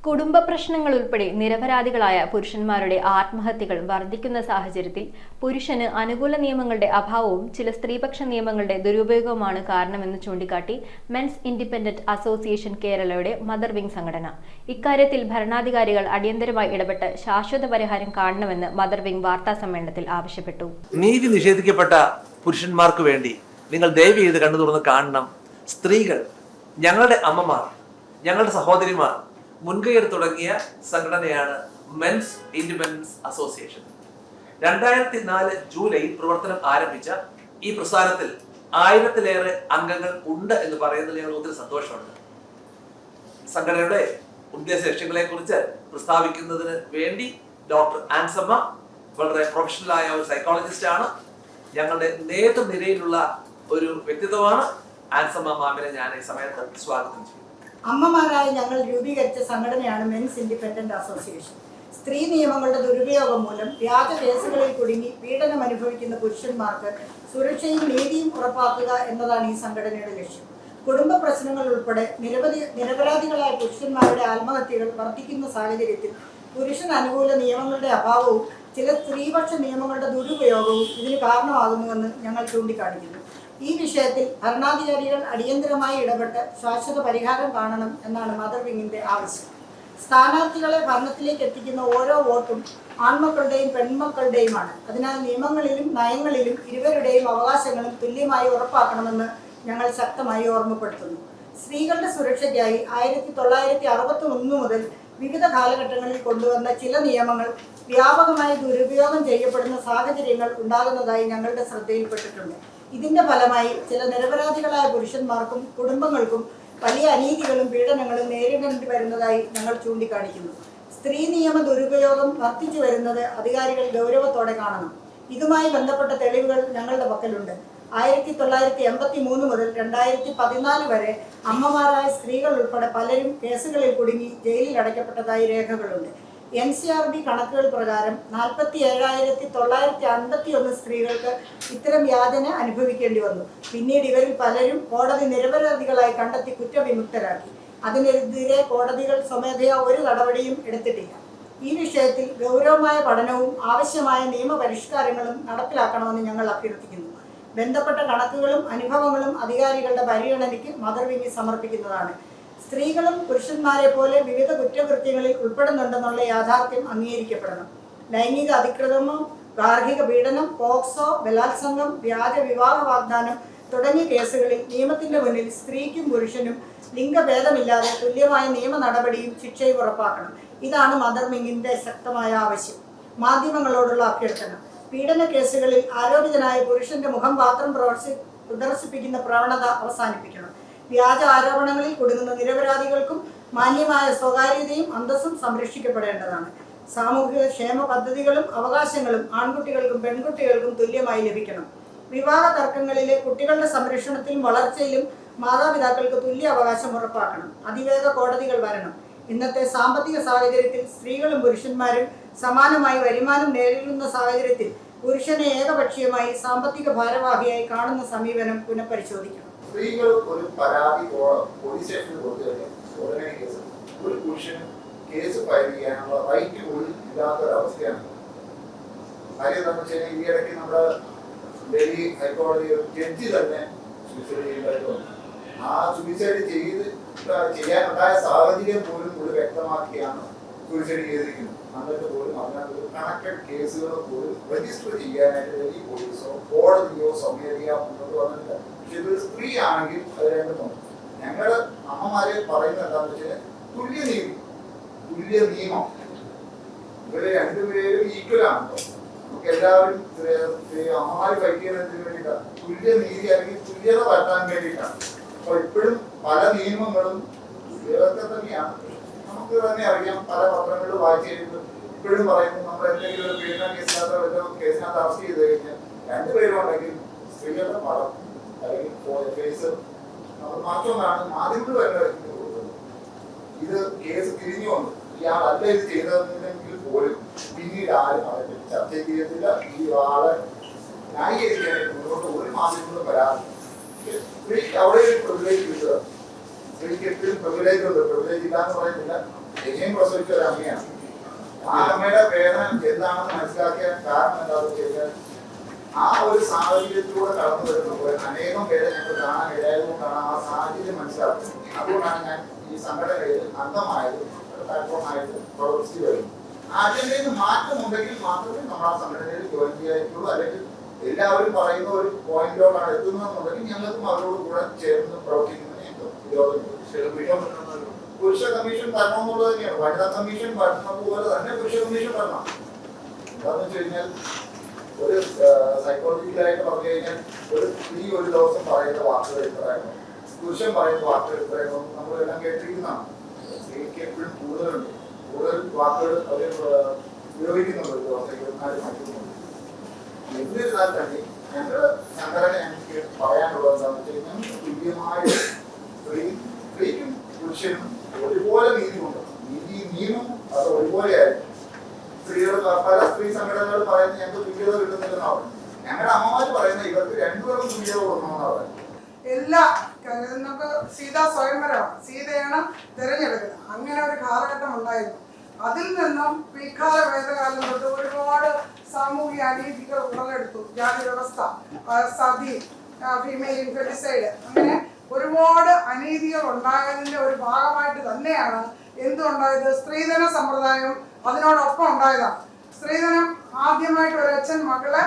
കുടുംബ പ്രശ്നങ്ങൾ ഉൾപ്പെടെ നിരപരാധികളായ പുരുഷന്മാരുടെ ആത്മഹത്യകൾ വർദ്ധിക്കുന്ന സാഹചര്യത്തിൽ പുരുഷന് അനുകൂല നിയമങ്ങളുടെ അഭാവവും ചില സ്ത്രീപക്ഷ നിയമങ്ങളുടെ ദുരുപയോഗവുമാണ് കാരണമെന്ന് ചൂണ്ടിക്കാട്ടി മെൻസ് ഇൻഡിപെൻഡന്റ് അസോസിയേഷൻ കേരളയുടെ മദർ വിംഗ് സംഘടന. ഇക്കാര്യത്തിൽ ഭരണാധികാരികൾ അടിയന്തരമായി ഇടപെട്ട് ശാശ്വത പരിഹാരം കാണണമെന്ന് മദർ വിംഗ് വാർത്താ സമ്മേളനത്തിൽ ആവശ്യപ്പെട്ടു. നീതി നിഷേധിക്കപ്പെട്ട പുരുഷന്മാർക്ക് വേണ്ടി നിങ്ങൾ ദയവ് ചെയ്ത് കണ്ണു തുറന്ന് കാണണം. സ്ത്രീകൾ, ഞങ്ങളുടെ അമ്മമാർ, ഞങ്ങളുടെ സഹോദരിമാർ മുൻകൈയെടുത്ത് തുടങ്ങിയ സംഘടനയാണ് മെൻസ് ഇൻഡിപെൻഡൻസ് അസോസിയേഷൻ. 2004 ജൂലൈയിൽ പ്രവർത്തനം ആരംഭിച്ച ഈ പ്രസ്ഥാനത്തിൽ 1000-ലേറെ അംഗങ്ങൾ ഉണ്ട് എന്ന് പറയുന്നതിൽ ഞങ്ങൾ ഒത്തിരി സന്തോഷമുണ്ട്. സംഘടനയുടെ ഉദ്ദേശ ലക്ഷ്യങ്ങളെ കുറിച്ച് പ്രസ്താവിക്കുന്നതിന് വേണ്ടി ഡോക്ടർ ആൻസമ്മ വളരെ പ്രൊഫഷണലായ ഒരു സൈക്കോളജിസ്റ്റ് ആണ്. ഞങ്ങളുടെ നേതൃനിരയിലുള്ള ഒരു വ്യക്തിത്വമാണ്. ആൻസമ്മ മാമിനെ ഞാൻ ഈ സമയത്ത് സ്വാഗതം ചെയ്യുന്നു. അമ്മമാരായ ഞങ്ങൾ രൂപീകരിച്ച സംഘടനയാണ് മെൻസ് ഇൻഡിപെൻഡന്റ് അസോസിയേഷൻ. സ്ത്രീ നിയമങ്ങളുടെ ദുരുപയോഗം മൂലം വ്യാജ കേസുകളിൽ കുടുങ്ങി പീഡനം അനുഭവിക്കുന്ന പുരുഷന്മാർക്ക് സുരക്ഷയും നീതിയും ഉറപ്പാക്കുക എന്നതാണ് ഈ സംഘടനയുടെ ലക്ഷ്യം. കുടുംബ പ്രശ്നങ്ങൾ ഉൾപ്പെടെ നിരപരാധികളായ പുരുഷന്മാരുടെ ആത്മഹത്യകൾ വർദ്ധിക്കുന്ന സാഹചര്യത്തിൽ പുരുഷൻ അനുകൂല നിയമങ്ങളുടെ അഭാവവും ചില സ്ത്രീപക്ഷ നിയമങ്ങളുടെ ദുരുപയോഗവും ഇതിന് കാരണമാകുന്നുവെന്ന് ഞങ്ങൾ ചൂണ്ടിക്കാണിക്കുന്നു. ഈ വിഷയത്തിൽ ഭരണാധികാരികൾ അടിയന്തരമായി ഇടപെട്ട് ശാശ്വത പരിഹാരം കാണണം എന്നാണ് മദർ വിങ്ങിന്റെ ആവശ്യം. സ്ഥാനാർത്ഥികളെ ഭരണത്തിലേക്ക് എത്തിക്കുന്ന ഓരോ വോട്ടും ആൺമക്കളുടെയും പെൺമക്കളുടെയുമാണ്. അതിനാൽ നിയമങ്ങളിലും നയങ്ങളിലും ഇരുവരുടെയും അവകാശങ്ങളും തുല്യമായി ഉറപ്പാക്കണമെന്ന് ഞങ്ങൾ ശക്തമായി ഓർമ്മപ്പെടുത്തുന്നു. സ്ത്രീകളുടെ സുരക്ഷയ്ക്കായി 1961 മുതൽ വിവിധ കാലഘട്ടങ്ങളിൽ കൊണ്ടുവന്ന ചില നിയമങ്ങൾ വ്യാപകമായി ദുരുപയോഗം ചെയ്യപ്പെടുന്ന സാഹചര്യങ്ങൾ ഉണ്ടാകുന്നതായി ഞങ്ങളുടെ ശ്രദ്ധയിൽപ്പെട്ടിട്ടുണ്ട്. ഇതിന്റെ ഫലമായി ചില നിരപരാധികളായ പുരുഷന്മാർക്കും കുടുംബങ്ങൾക്കും വലിയ അനീതികളും പീഡനങ്ങളും നേരിടേണ്ടി വരുന്നതായി ഞങ്ങൾ ചൂണ്ടിക്കാണിക്കുന്നു. സ്ത്രീ നിയമ ദുരുപയോഗം വർദ്ധിച്ചു വരുന്നത് അധികാരികൾ ഗൗരവത്തോടെ കാണണം. ഇതുമായി ബന്ധപ്പെട്ട തെളിവുകൾ ഞങ്ങളുടെ പക്കലുണ്ട്. 1983 മുതൽ 2014 വരെ അമ്മമാരായ സ്ത്രീകൾ ഉൾപ്പെടെ പലരും കേസുകളിൽ കുടുങ്ങി ജയിലിൽ അടയ്ക്കപ്പെട്ടതായി രേഖകളുണ്ട്. NCRB കണക്കുകൾ പ്രകാരം 47,951 സ്ത്രീകൾക്ക് ഇത്തരം യാതന അനുഭവിക്കേണ്ടി വന്നു. പിന്നീട് ഇവരിൽ പലരും കോടതി നിരപരാധികളായി കണ്ടെത്തി കുറ്റവിമുക്തരാക്കി. അതിനെതിരെ കോടതികൾ സ്വമേധയാ ഒരു നടപടിയും എടുത്തിട്ടില്ല. ഈ വിഷയത്തിൽ ഗൗരവമായ പഠനവും ആവശ്യമായ നിയമപരിഷ്കാരങ്ങളും നടപ്പിലാക്കണമെന്ന് ഞങ്ങൾ അഭ്യർത്ഥിക്കുന്നു. ബന്ധപ്പെട്ട കണക്കുകളും അനുഭവങ്ങളും അധികാരികളുടെ പരിഗണനയ്ക്ക് മദർ വിംഗ് സമർപ്പിക്കുന്നതാണ്. സ്ത്രീകളും പുരുഷന്മാരെ പോലെ വിവിധ കുറ്റകൃത്യങ്ങളിൽ ഉൾപ്പെടുന്നുണ്ടെന്നുള്ള യാഥാർത്ഥ്യം അംഗീകരിക്കപ്പെടണം. ലൈംഗിക അതിക്രമം, ഗാർഹിക പീഡനം, പോക്സോ, ബലാത്സംഗം, വ്യാജ വിവാഹ വാഗ്ദാനം തുടങ്ങിയ കേസുകളിൽ നിയമത്തിന്റെ മുന്നിൽ സ്ത്രീക്കും പുരുഷനും ലിംഗഭേദമില്ലാതെ തുല്യമായ നിയമ നടപടിയും ശിക്ഷയും ഉറപ്പാക്കണം. ഇതാണ് മദർ വിംഗിന്റെ ശക്തമായ ആവശ്യം. മാധ്യമങ്ങളോടുള്ള അഭ്യർത്ഥന: പീഡന കേസുകളിൽ ആരോപിതനായ പുരുഷന്റെ മുഖം മാത്രം പ്രദർശിപ്പിക്കുന്ന പ്രവണത അവസാനിപ്പിക്കണം. വ്യാജ ആരോപണങ്ങളിൽ കുടുങ്ങുന്ന നിരപരാധികൾക്കും മാന്യമായ സ്വകാര്യതയും അന്തസ്സും സംരക്ഷിക്കപ്പെടേണ്ടതാണ്. സാമൂഹിക ക്ഷേമ പദ്ധതികളും അവകാശങ്ങളും ആൺകുട്ടികൾക്കും പെൺകുട്ടികൾക്കും തുല്യമായി ലഭിക്കണം. വിവാഹ തർക്കങ്ങളിലെ കുട്ടികളുടെ സംരക്ഷണത്തിലും വളർച്ചയിലും മാതാപിതാക്കൾക്ക് തുല്യ അവകാശം ഉറപ്പാക്കണം. അതിവേഗ കോടതികൾ വരണം. ഇന്നത്തെ സാമ്പത്തിക സാഹചര്യത്തിൽ സ്ത്രീകളും പുരുഷന്മാരും സമാനമായി വരുമാനം നേരിടുന്ന സാഹചര്യത്തിൽ പുരുഷനെ ഏകപക്ഷീയമായി സാമ്പത്തിക ഭാരവാഹിയായി കാണുന്ന സമീപനം പുനഃപരിശോധിക്കണം. സ്ത്രീകൾ ഒരു പരാതി പോലീസ് സ്റ്റേഷനിൽ കൊടുത്തു കഴിഞ്ഞാൽ ഉടനെ കേസ് ഒരു പുരുഷന് കേസ് ഫയൽ ചെയ്യാനുള്ള റൈറ്റ് പോലും ഇല്ലാത്തൊരവസ്ഥയാണ്. കാര്യം എന്താണെന്ന് വെച്ച് കഴിഞ്ഞാൽ ഈ ഇടയ്ക്ക് നമ്മുടെ ഡൽഹി ഹൈക്കോടതി ജഡ്ജി തന്നെ സൂയിസൈഡ് ചെയ്യുന്നതായിട്ട് വന്നു. ആ സൂയിസൈഡ് ചെയ്യാനുണ്ടായ സാഹചര്യം പോലും കൂടി വ്യക്തമാക്കിയാണ് സൂയിസൈഡ് ചെയ്തിരിക്കുന്നത്. എന്നിട്ട് പോലും അതിനകത്ത് കണക്റ്റഡ് കേസുകൾ പോലും രജിസ്റ്റർ ചെയ്യാനായിട്ട് ഡൽഹി പോലീസോ കോടതിയോ സ്വമേധയാ മുന്നോട്ട് വന്നിട്ടില്ല. പക്ഷെ ഇതൊരു സ്ത്രീ ആണെങ്കിൽ അത് രണ്ടും ഞങ്ങള് അമ്മമാരെ പറയുന്നത് എന്താണെന്ന് വെച്ചാൽ തുല്യ നിയമം ഇവര് രണ്ടുപേരും ഈക്വലാണല്ലോ. നമുക്ക് എല്ലാവരും അമ്മമാര് ഫൈറ്റ് ചെയ്യുന്നതിന് വേണ്ടിയിട്ടാണ്, തുല്യ നീതി അല്ലെങ്കിൽ തുല്യത വരുത്താൻ വേണ്ടിയിട്ടാണ്. അപ്പൊ ഇപ്പോഴും പല നിയമങ്ങളും ഇതൊക്കെ തന്നെയാണ്. നമുക്ക് തന്നെ അറിയാം, പല പത്രങ്ങളിൽ വായിച്ചു കഴിയുമ്പോൾ ഇപ്പോഴും പറയുന്നത് നമ്മൾ എന്തെങ്കിലും ഒരു പീഡന കേസിനകത്ത് അറസ്റ്റ് ചെയ്ത് കഴിഞ്ഞാൽ രണ്ടുപേരും ഉണ്ടെങ്കിൽ സ്ത്രീകളുടെ പടം അല്ലെങ്കിൽ ഫേസ് നമ്മൾ മാത്രമാണ് മാധ്യമങ്ങൾ തന്നെ കൊടുക്കുന്നത്. ഇത് കേസ് തിരിഞ്ഞു വന്നു ഇയാളല്ല ഇത് ചെയ്തതെങ്കിൽ പോലും പിന്നീട് ആരും അവരെ ചർച്ച ചെയ്യത്തില്ല. ഈ ആളെ ന്യായീകരിക്കാനായിട്ട് മുന്നോട്ട് ഒരു മാധ്യമങ്ങളും വരാറില്ല. സ്ത്രീക്ക് അവിടെ ഒരു പ്രിവിലേജ് കിട്ടുക. സ്ത്രീക്ക് എപ്പോഴും പ്രിവിലേജ് ഉണ്ട്, പ്രിവിലേജ് ഇല്ലാന്ന് പറയുന്നില്ല. എന്നെയും പ്രസവിച്ച ഒരു അമ്മയാണ്. ആ അമ്മയുടെ വേദന എന്താണെന്ന് മനസ്സിലാക്കിയ കാരണം എന്താണെന്ന് വെച്ച് കഴിഞ്ഞാൽ ആ ഒരു സാഹചര്യത്തിലൂടെ കടന്നു വരുമ്പോൾ അനേകം പേരെ ഞങ്ങൾ കാണാൻ ഇടയായതുകൊണ്ടാണ് ആ സാഹചര്യം മനസ്സിലാക്കുന്നത്. അതുകൊണ്ടാണ് ഞാൻ ഈ സംഘടനയിൽ അംഗമായത്, പ്ലാറ്റ്ഫോമായിട്ട് പ്രവർത്തിച്ചു വരുന്നത്. ആ അജണ്ടയിൽ നിന്ന് മാറ്റമുണ്ടെങ്കിൽ മാത്രമേ നമ്മൾ ആ സംഘടനയിൽ ജോയിൻ ചെയ്യാറ്റുള്ളൂ. അല്ലെങ്കിൽ എല്ലാവരും പറയുന്ന ഒരു പോയിന്റിലോട്ടാണ് എത്തുന്നതെന്നുണ്ടെങ്കിൽ ഞങ്ങൾക്കും അവരോട് കൂടെ ചേർന്ന് പ്രവർത്തിക്കുന്നതിന് ഞങ്ങൾക്ക് വിരോധമില്ല. പുരുഷ കമ്മീഷൻ തരണമെന്നുള്ളത് തന്നെയാണ്. വനിതാ കമ്മീഷൻ വരുന്നത് പോലെ തന്നെ പുരുഷ കമ്മീഷൻ വരണം. എന്താണെന്ന് വെച്ച് കഴിഞ്ഞാൽ ഒരു സൈക്കോളജിക്കലായിട്ട് പറഞ്ഞു കഴിഞ്ഞാൽ ഒരു സ്ത്രീ ഒരു ദിവസം പറയുന്ന വാക്കുകൾ ഇത്രയാണോ, പുരുഷൻ പറയുന്ന വാക്കുകൾ ഇത്രയാണോ നമ്മളെല്ലാം കേട്ടിരിക്കുന്നതാണ്. സ്ത്രീക്ക് എപ്പോഴും കൂടുതൽ വാക്കുകൾ അവർ ഉപയോഗിക്കുന്നുണ്ട്. ഒരു ദിവസം 24 മണിക്കൂറുണ്ട്. എന്നിരുന്നാൽ തന്നെ ഞങ്ങളുടെ സംഘടന ഞങ്ങൾക്ക് പറയാനുള്ളത് എന്താണെന്ന് വെച്ച് കഴിഞ്ഞാൽ തുല്യമായ സ്ത്രീക്കും പുരുഷനും ഒരുപോലെ നീതിയുണ്ട്. നിയമം അത് ഒരുപോലെയായിരുന്നു. സ്ത്രീകൾ പല സ്ത്രീ സംഘടനകൾ പറയുന്നത് ഞങ്ങൾക്ക് തുല്യത കിട്ടുന്നില്ലെന്നാണ്. ഞങ്ങളുടെ അമ്മമാർ പറയുന്നത് ഇവർക്ക് രണ്ടുപേരും തുല്യത കൊടുക്കണമെന്നാണ്. എല്ലാ നമുക്ക് സീതാ സ്വയംവരമാണ്, സീതയാണ് തിരഞ്ഞെടുക്കുന്നത്. അങ്ങനെ ഒരു കാലഘട്ടം ഉണ്ടായിരുന്നു. അതിൽ നിന്നും പിൽക്കാല വേദകാലം തൊട്ട് ഒരുപാട് സാമൂഹിക അനീതികൾ ഉടലെടുത്തു. ജാതി വ്യവസ്ഥ, സതി, ഫീമെയിൽ ഇൻഫെറ്റിസൈഡ്, അങ്ങനെ ഒരുപാട് അനീതികൾ ഉണ്ടായതിൻ്റെ ഒരു ഭാഗമായിട്ട് തന്നെയാണ് എന്തുണ്ടായത്, സ്ത്രീധന സമ്പ്രദായം അതിനോടൊപ്പം ഉണ്ടായതാണ്. സ്ത്രീധനം ആദ്യമായിട്ട് ഒരു അച്ഛൻ മകളെ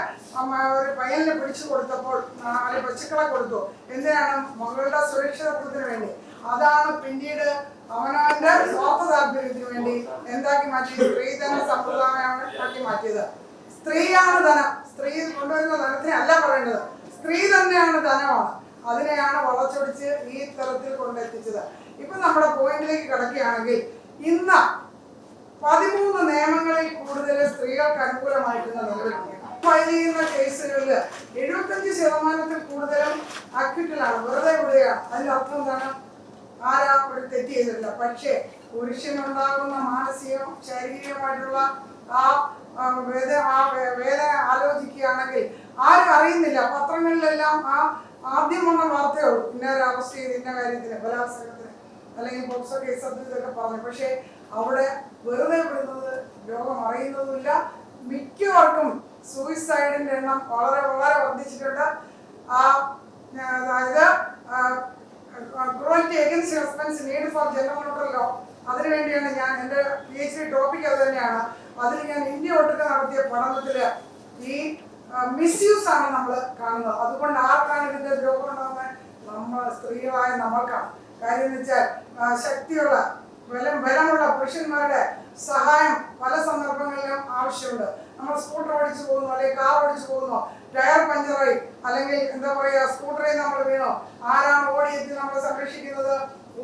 ഒരു പയ്യലിനെ പിടിച്ചു കൊടുത്തപ്പോൾ അല്ലെങ്കിൽ പശുക്കളെ കൊടുത്തു. എന്തിനാണ്? മകളുടെ സുരക്ഷിതത്വത്തിന് വേണ്ടി. അതാണ് പിന്നീട് അവനവന്റെ സ്വാർത്ഥ താല്പര്യത്തിന് വേണ്ടി എന്താക്കി മാറ്റിയത്? സ്ത്രീധന സമ്പ്രദായമാണ് ആക്കി മാറ്റിയത്. സ്ത്രീയാണ് ധനം. സ്ത്രീ കൊണ്ടുവരുന്ന ധനത്തിനെ അല്ല പറയേണ്ടത്, സ്ത്രീ തന്നെയാണ് ധനമാണ്. അതിനെയാണ് വളച്ചൊടിച്ച് ഈ തരത്തിൽ കൊണ്ടെത്തിച്ചത്. ഇപ്പൊ നമ്മുടെ പോയിന്റിലേക്ക് കിടക്കുകയാണെങ്കിൽ ഇന്ന് 13 നിയമങ്ങളിൽ കൂടുതൽ സ്ത്രീകൾക്ക് അനുകൂലമായിട്ടുള്ള നിലവിലുണ്ട്. ഫയൽ ചെയ്യുന്ന കേസുകളിൽ 75% കൂടുതലും അക്വിറ്റലാണ്, വെറുതെ വിടുകയാണ്. അതിന്റെ അർത്ഥം എന്താണ്? ആരാ ഒരു തെറ്റ് ചെയ്തിട്ടില്ല. പക്ഷേ പുരുഷനുണ്ടാകുന്ന മാനസികവും ശാരീരികമായിട്ടുള്ള ആ വേദന ആലോചിക്കുകയാണെങ്കിൽ ആരും അറിയുന്നില്ല. പത്രങ്ങളിലെല്ലാം ആദ്യം വന്ന വാർത്തയേ ഉള്ളൂ, ഇന്നൊരു അറസ്റ്റ് ചെയ്ത് ഇന്ന കാര്യത്തിന്, ബലാത്സംഗത്തിന് അല്ലെങ്കിൽ പോക്സോ കേസ് ഇതൊക്കെ പറഞ്ഞു. പക്ഷേ അവിടെ വെറുതെ വിടുന്നത് ലോകം അറിയുന്നതുമില്ല. മിക്കവർക്കും സൂയിസൈഡിന്റെ എണ്ണം വളരെ വളരെ വർദ്ധിച്ചിട്ടുണ്ട്. അതായത് cruelty against husbands need for general neutral law, അതിനുവേണ്ടിയാണ് ഞാൻ എൻ്റെ PhD ടോപ്പിക് അത് തന്നെയാണ്. അതിൽ ഞാൻ ഇന്ത്യ ഒട്ടുക്ക് നടത്തിയ പഠനത്തിൽ ഈ മിസ്യൂസ് ആണ് നമ്മൾ കാണുന്നത്. അതുകൊണ്ട് ആർക്കാണ് ഇതിന്റെ ദ്രോഹം ഉണ്ടാകുന്നത്? നമ്മൾ സ്ത്രീകളായ നമ്മൾക്കാണ്. കാര്യം എന്ന് വെച്ചാൽ ശക്തിയുള്ള ബലമുള്ള പുരുഷന്മാരുടെ സഹായം പല സന്ദർഭങ്ങളിലും ആവശ്യമുണ്ട്. നമ്മൾ സ്കൂട്ടർ ഓടിച്ചു പോകുന്നു, അല്ലെങ്കിൽ കാർ ഓടിച്ചു പോകുന്നു, ടയർ പഞ്ചറായി, അല്ലെങ്കിൽ എന്താ പറയുക, സ്കൂട്ടറിൽ നമ്മൾ വീണോ, ആരാണ് ഓടിയെത്തി നമ്മളെ സംരക്ഷിക്കുന്നത്?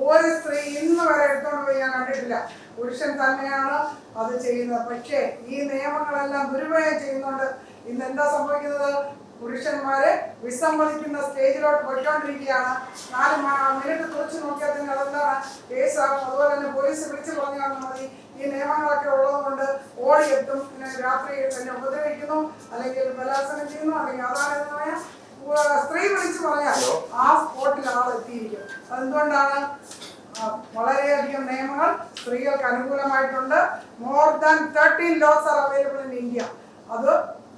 ഒരു സ്ത്രീ ഇന്ന് വരെ എടുത്തോണ്ട് പോയി ഞാൻ കണ്ടിട്ടില്ല. പുരുഷൻ തന്നെയാണ് അത് ചെയ്യുന്നത്. പക്ഷേ ഈ നിയമങ്ങളെല്ലാം ദുരുപയോഗം ചെയ്യുന്നുണ്ട്. ഇന്ന് എന്താ സംഭവിക്കുന്നത്? പുരുഷന്മാരെ വിസമ്മതിക്കുന്ന സ്റ്റേജിലോട്ട് പോയിക്കൊണ്ടിരിക്കുകയാണ്. 4 മിനിറ്റ് തുറച്ചു നോക്കിയാൽ തന്നെ അതെന്താണ് കേസാകും. അതുപോലെ തന്നെ പോലീസ് വിളിച്ചു പറഞ്ഞാൽ മതി. ഈ നിയമങ്ങളൊക്കെ ഉള്ളത് കൊണ്ട് ഓടിയെത്തും, പിന്നെ രാത്രി തന്നെ ഉപദ്രവിക്കുന്നു, അല്ലെങ്കിൽ ബലാത്സംഗം ചെയ്യുന്നു, അല്ലെങ്കിൽ അതാണെന്നമായ സ്ത്രീ വിളിച്ചു പറഞ്ഞാൽ ആ സ്പോട്ടിൽ ആൾ എത്തിയിരിക്കും. അതെന്തുകൊണ്ടാണ്? വളരെയധികം നിയമങ്ങൾ സ്ത്രീകൾക്ക് അനുകൂലമായിട്ടുണ്ട്. More than 13 laws are available in India. അത്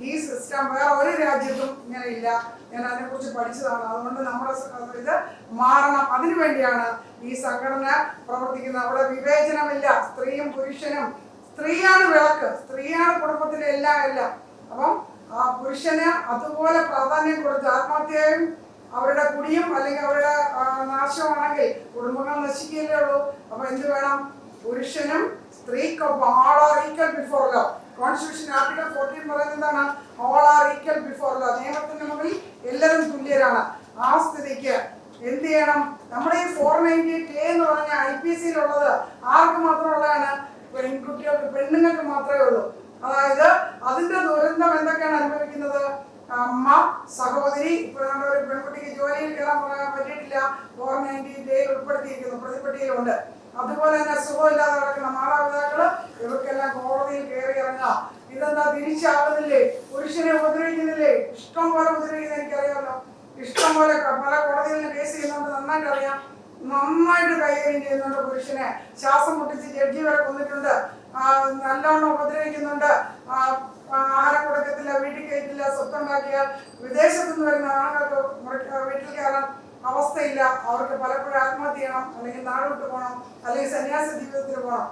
ഈ സിസ്റ്റം വേറെ ഒരു രാജ്യത്തും ഇങ്ങനെ ഇല്ല. ഞാൻ അതിനെക്കുറിച്ച് പഠിച്ചതാണ്. അതുകൊണ്ട് നമ്മുടെ ഇത് മാറണം. അതിനുവേണ്ടിയാണ് ഈ സംഘടന പ്രവർത്തിക്കുന്നത്. അവിടെ വിവേചനമില്ല. സ്ത്രീയും പുരുഷനും, സ്ത്രീയാണ് വിളക്ക്, സ്ത്രീയാണ് കുടുംബത്തിലെ എല്ലാം. അപ്പം ആ പുരുഷന് അതുപോലെ പ്രാധാന്യം കൊടുത്ത് ആത്മഹത്യയും അവരുടെ കുടിയും അല്ലെങ്കിൽ അവരുടെ നാശമാണെങ്കിൽ കുടുംബങ്ങൾ നശിക്കുകയല്ലേ ഉള്ളൂ. അപ്പൊ എന്ത് വേണം? പുരുഷനും സ്ത്രീക്കൊപ്പം all are equal before law. Constitution article 14 പറയുന്നത് എന്താണ്? all are equal before law. നിയമത്തിന്റെ മുമ്പിൽ എല്ലാവരും തുല്യരാണ്. ആ സ്ഥിതിക്ക് എന്ത് ചെയ്യണം? നമ്മുടെ ഈ 498A എന്ന് പറഞ്ഞ IPC-യിലുള്ളത് ആർക്ക് മാത്രമുള്ളതാണ്? പെൺകുട്ടികൾക്ക്, പെണ്ണുങ്ങൾക്ക് മാത്രമേ ഉള്ളൂ. അതായത് അതിന്റെ ദുരന്തം എന്തൊക്കെയാണ് അനുഭവിക്കുന്നത്? അമ്മ, സഹോദരി, ഇപ്പൊ ഒരു പെൺകുട്ടിക്ക് ജോലിയിൽ കയറാൻ പറ്റിയിട്ടില്ല, 498A ഉൾപ്പെടുത്തിയിരിക്കുന്നു, പ്രതിപട്ടികയിലുണ്ട്. അതുപോലെ തന്നെ സുഖമില്ലാതെ കിടക്കുന്ന മാതാപിതാക്കള്, ഇവർക്കെല്ലാം കോടതിയിൽ കയറി ഇറങ്ങുക. ഇതെന്താ തിരിച്ചാകുന്നില്ലേ? പുരുഷനെ ഉപദ്രവിക്കുന്നില്ലേ? ഇഷ്ടം പോലെ ഉപദ്രവിക്കുന്നത് എനിക്കറിയാമല്ലോ. ഇഷ്ടം പോലെ പല കോടതികളിലും കേസ് ചെയ്യുന്നുണ്ട്, നന്നായിട്ട് അറിയാം. നന്നായിട്ട് കൈകാര്യം ചെയ്യുന്നുണ്ട്. പുരുഷനെ ശ്വാസം മുട്ടിച്ച് ജഡ്ജി വരെ കൊന്നിട്ടുണ്ട്, നല്ലോണം ഉപദ്രവിക്കുന്നുണ്ട്, ആഹാരം കൊടുക്കത്തില്ല, വീട്ടിൽ കയറ്റില്ല, സ്വത്തുണ്ടാക്കിയാൽ വിദേശത്തു നിന്ന് വരുന്ന ആണുങ്ങൾക്ക് വീട്ടിൽ കയറാൻ അവസ്ഥയില്ല. അവർക്ക് പലപ്പോഴും ആത്മഹത്യ ചെയ്യണം, അല്ലെങ്കിൽ നാട് വിട്ടു പോകണം, അല്ലെങ്കിൽ സന്യാസ ജീവിതത്തിൽ പോകണം.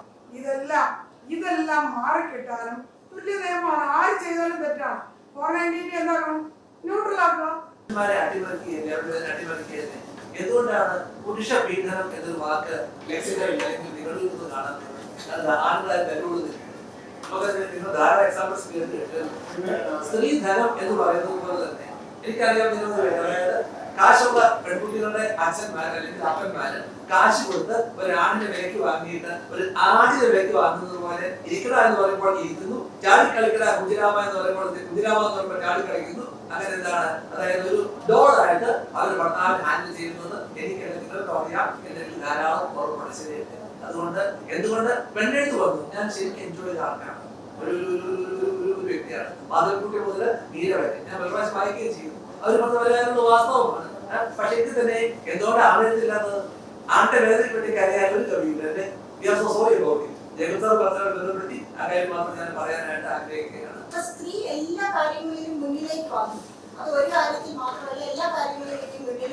ഇതെല്ലാം മാറിക്കിട്ടാനും തുല്യ നിയമമാണ്. ആര് ചെയ്താലും തെറ്റാണ്. 490 എന്താക്കണം? ന്യൂട്രൽ ആക്കുക. എന്തുകൊണ്ടാണ് പുരുഷ പീഡനം എന്നൊരു വാക്ക് ലെക്സിക്കലിൽ അല്ലെങ്കിൽ നിങ്ങളിൽ നിന്ന് കാണുന്നത്? അത് ആണുങ്ങളെ ബലമുള്ളത്. നിങ്ങൾ ധാരാളം എക്സാമ്പിൾസ് കേട്ടിട്ടുണ്ട്. സ്ത്രീ ധനം എന്ന് പറയുന്നത് പോലെ തന്നെ എനിക്കറിയാം, അതായത് കാശുള്ള പെൺകുട്ടികളുടെ അച്ഛന്മാർ അല്ലെങ്കിൽ അപ്പന്മാര് കാശ് കൊടുത്ത് ഒരാണിന്റെ വിലയ്ക്ക് വാങ്ങിയിട്ട് ഒരു ആടിന്റെ വിലയ്ക്ക് വാങ്ങുന്നത് പോലെ ഇരിക്കട എന്ന് പറയുമ്പോൾ ഇരിക്കുന്നു, ചാടിക്കളിക്കട കുതിരാമ എന്ന് പറയുമ്പോൾ കുതിരാമ എന്ന് പറയുമ്പോൾ ചാടിക്കളിക്കുന്നു. അങ്ങനെ എന്താണ്, അതായത് ഒരു ഡോളായിട്ട് അവർ ഭർത്താവിനെ ഹാൻഡിൽ ചെയ്യുന്നത് എനിക്ക് നിങ്ങൾക്ക് അറിയാം. എന്റെ ധാരാളം ഓർമ്മ ശരിയുണ്ട്. അതുകൊണ്ട് എന്തുകൊണ്ട് പെണ്ണെഴുത്ത് വന്നു, ഞാൻ ശരിക്കും എൻജോയ് ചെയ്ത ആൾക്കാണ്, ഒരു വ്യക്തിയാണ്. മാധവൻകുട്ടി മുതൽ മീര വരെ ഞാൻ ഒരു പ്രാവശ്യം വായിക്കുകയും ചെയ്തു. അവർ പറഞ്ഞു വരാനുള്ള വാസ്തവമാണ്. പക്ഷെ ഇത് തന്നെ എന്തുകൊണ്ട് ആണെഴുത്തില്ലാത്തത്? ആണ്ടെ വേദനയ്ക്ക് കരയാൻ ഒരു കവിയില്ല. ജഗത്താർ പറഞ്ഞവരെ ബന്ധപ്പെടുത്തി ആ കാര്യം മാത്രം ഞാൻ പറയാനായിട്ട് ആഗ്രഹിക്കുകയാണ്. സ്ത്രീ എല്ലാ കാര്യങ്ങളിലും മുന്നിലേക്ക് വന്നു. അത് ഒരു കാര്യത്തിൽ മാത്രമല്ല, എല്ലാ കാര്യങ്ങളിലേക്കും മുന്നിലേക്ക്